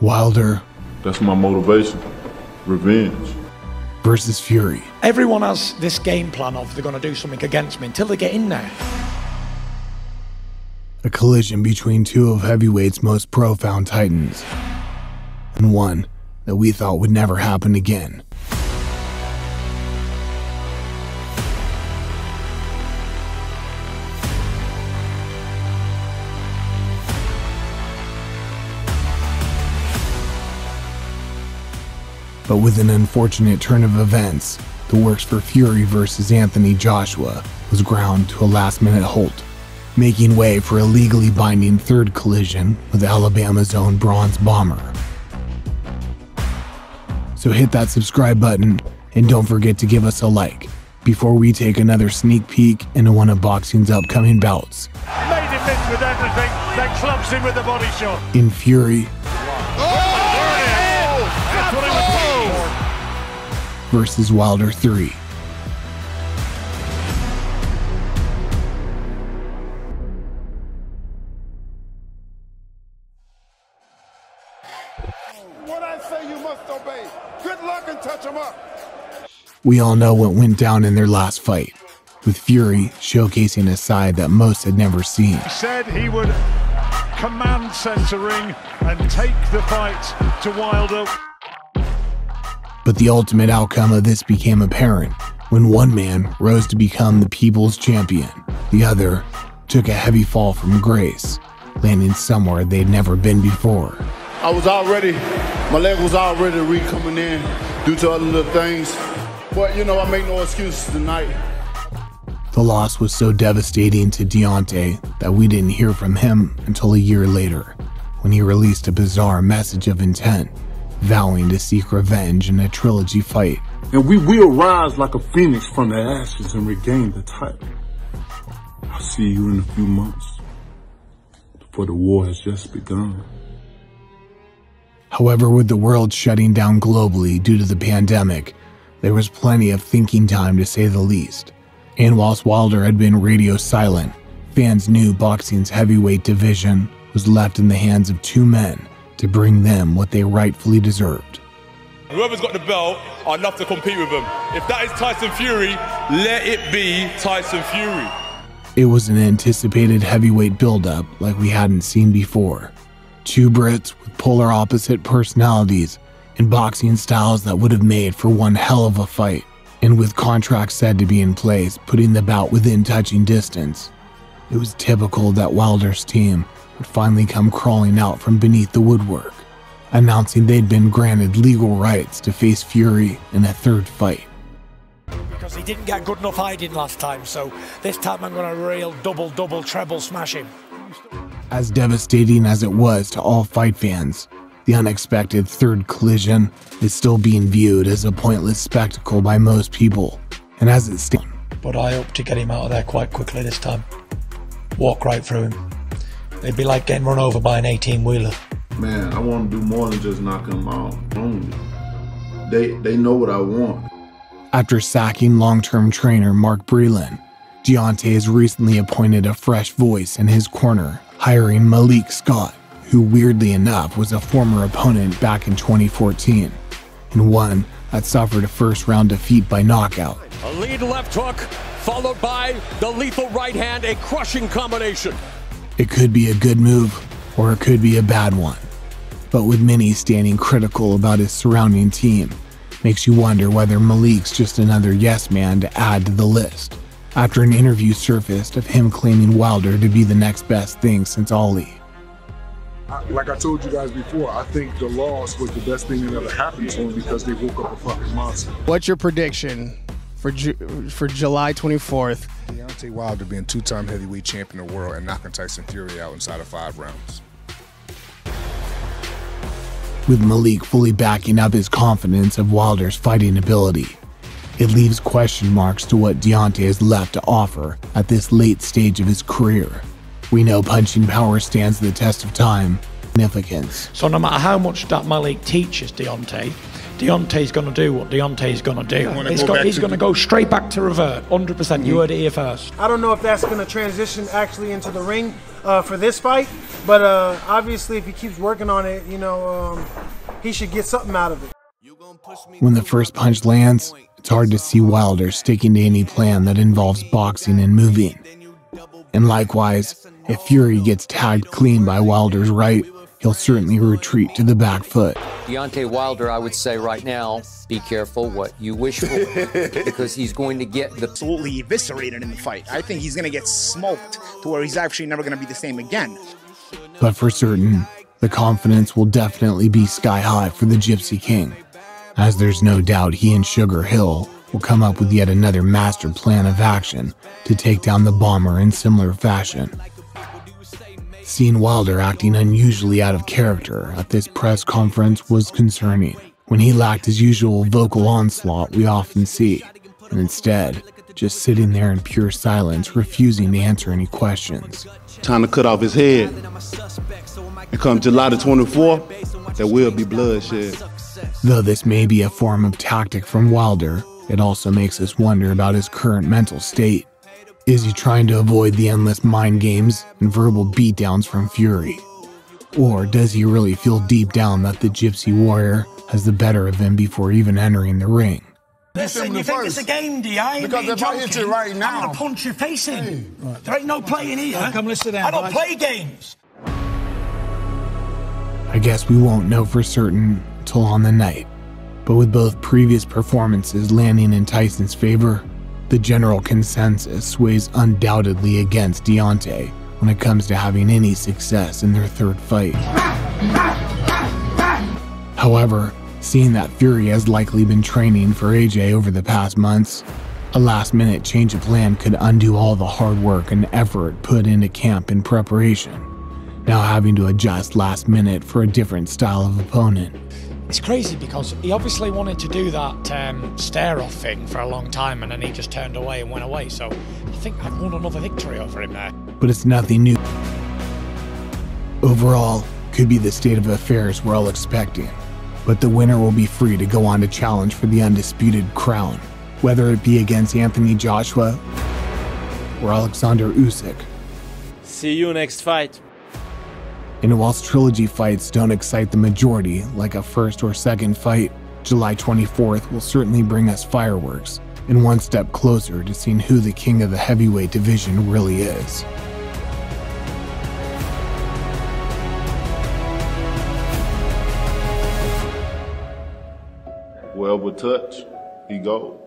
Wilder. That's my motivation. Revenge. Versus Fury. Everyone has this game plan of they're going to do something against me until they get in there. A collision between two of heavyweight's most profound titans. And one that we thought would never happen again. But with an unfortunate turn of events, the works for Fury versus Anthony Joshua was ground to a last-minute halt, making way for a legally binding third collision with Alabama's own Bronze Bomber. So hit that subscribe button and don't forget to give us a like before we take another sneak peek into one of boxing's upcoming bouts. Made him miss with everything, then clubs him with the body shot. In Fury versus Wilder 3. What I say you must obey. Good luck and touch him up. We all know what went down in their last fight, with Fury showcasing a side that most had never seen. He said he would command centering and take the fight to Wilder. But the ultimate outcome of this became apparent when one man rose to become the people's champion. The other took a heavy fall from grace, landing somewhere they'd never been before. My leg was already coming in due to other little things. But you know, I make no excuses tonight. The loss was so devastating to Deontay that we didn't hear from him until a year later, when he released a bizarre message of intent, vowing to seek revenge in a trilogy fight. And we will rise like a phoenix from the ashes and regain the title. I'll see you in a few months, for the war has just begun. However, with the world shutting down globally due to the pandemic, there was plenty of thinking time to say the least. And whilst Wilder had been radio silent, fans knew boxing's heavyweight division was left in the hands of two men to bring them what they rightfully deserved. Whoever's got the belt, I'd love to compete with them. If that is Tyson Fury, let it be Tyson Fury. It was an anticipated heavyweight build-up like we hadn't seen before. Two Brits with polar opposite personalities and boxing styles that would have made for one hell of a fight. And with contracts said to be in place, putting the bout within touching distance, it was typical that Wilder's team would finally come crawling out from beneath the woodwork, announcing they'd been granted legal rights to face Fury in a third fight. Because he didn't get good enough hiding last time, so this time I'm going to real double, treble smash him. As devastating as it was to all fight fans, the unexpected third collision is still being viewed as a pointless spectacle by most people, and as it stands. But I hope to get him out of there quite quickly this time. Walk right through him. It'd be like getting run over by an 18-wheeler. Man, I want to do more than just knock him out. They know what I want. After sacking long-term trainer Mark Breland, Deontay has recently appointed a fresh voice in his corner, hiring Malik Scott, who weirdly enough was a former opponent back in 2014, and one that suffered a first-round defeat by knockout. A lead left hook, followed by the lethal right hand, a crushing combination. It could be a good move, or it could be a bad one. But with many standing critical about his surrounding team, makes you wonder whether Malik's just another yes man to add to the list, after an interview surfaced of him claiming Wilder to be the next best thing since Ali. Like I told you guys before, I think the loss was the best thing that ever happened to him because they woke up a fucking monster. What's your prediction for July 24th? Deontay Wilder being two-time heavyweight champion of the world and knocking Tyson Fury out inside of 5 rounds. With Malik fully backing up his confidence of Wilder's fighting ability, it leaves question marks to what Deontay has left to offer at this late stage of his career. We know punching power stands the test of time, significance. So no matter how much that Malik teaches Deontay, Deontay's going to do what Deontay's going to do. He's going to go straight back to revert, 100%. You heard it here first. I don't know if that's going to transition actually into the ring for this fight, but obviously if he keeps working on it, you know, he should get something out of it. When the first punch lands, it's hard to see Wilder sticking to any plan that involves boxing and moving. And likewise, if Fury gets tagged clean by Wilder's right, he'll certainly retreat to the back foot. Deontay Wilder, I would say right now, be careful what you wish for, because he's going to get absolutely eviscerated in the fight. I think he's going to get smoked to where he's actually never going to be the same again. But for certain, the confidence will definitely be sky high for the Gypsy King, as there's no doubt he and Sugar Hill will come up with yet another master plan of action to take down the Bomber in similar fashion. Seeing Wilder acting unusually out of character at this press conference was concerning, when he lacked his usual vocal onslaught we often see, and instead, just sitting there in pure silence, refusing to answer any questions. Time to cut off his head. And come July the 24th, there will be bloodshed. Though this may be a form of tactic from Wilder, it also makes us wonder about his current mental state. Is he trying to avoid the endless mind games and verbal beatdowns from Fury? Or does he really feel deep down that the Gypsy Warrior has the better of him before even entering the ring? Listen, you think it's a game, do you? Because if I hit you right now, I'm gonna punch your face in. Hey. Right. There ain't no playing here. Come listen down, I don't play games. I guess we won't know for certain till on the night. But with both previous performances landing in Tyson's favor, the general consensus sways undoubtedly against Deontay when it comes to having any success in their third fight. However, seeing that Fury has likely been training for AJ over the past months, a last-minute change of plan could undo all the hard work and effort put into camp in preparation, now having to adjust last minute for a different style of opponent. It's crazy because he obviously wanted to do that stare-off thing for a long time, and then he just turned away and went away. So I think I've won another victory over him there. But it's nothing new. Overall, could be the state of affairs we're all expecting. But the winner will be free to go on to challenge for the undisputed crown, whether it be against Anthony Joshua or Alexander Usyk. See you next fight. And whilst trilogy fights don't excite the majority like a first or second fight, July 24th will certainly bring us fireworks and one step closer to seeing who the king of the heavyweight division really is. Wherever touch, he goes.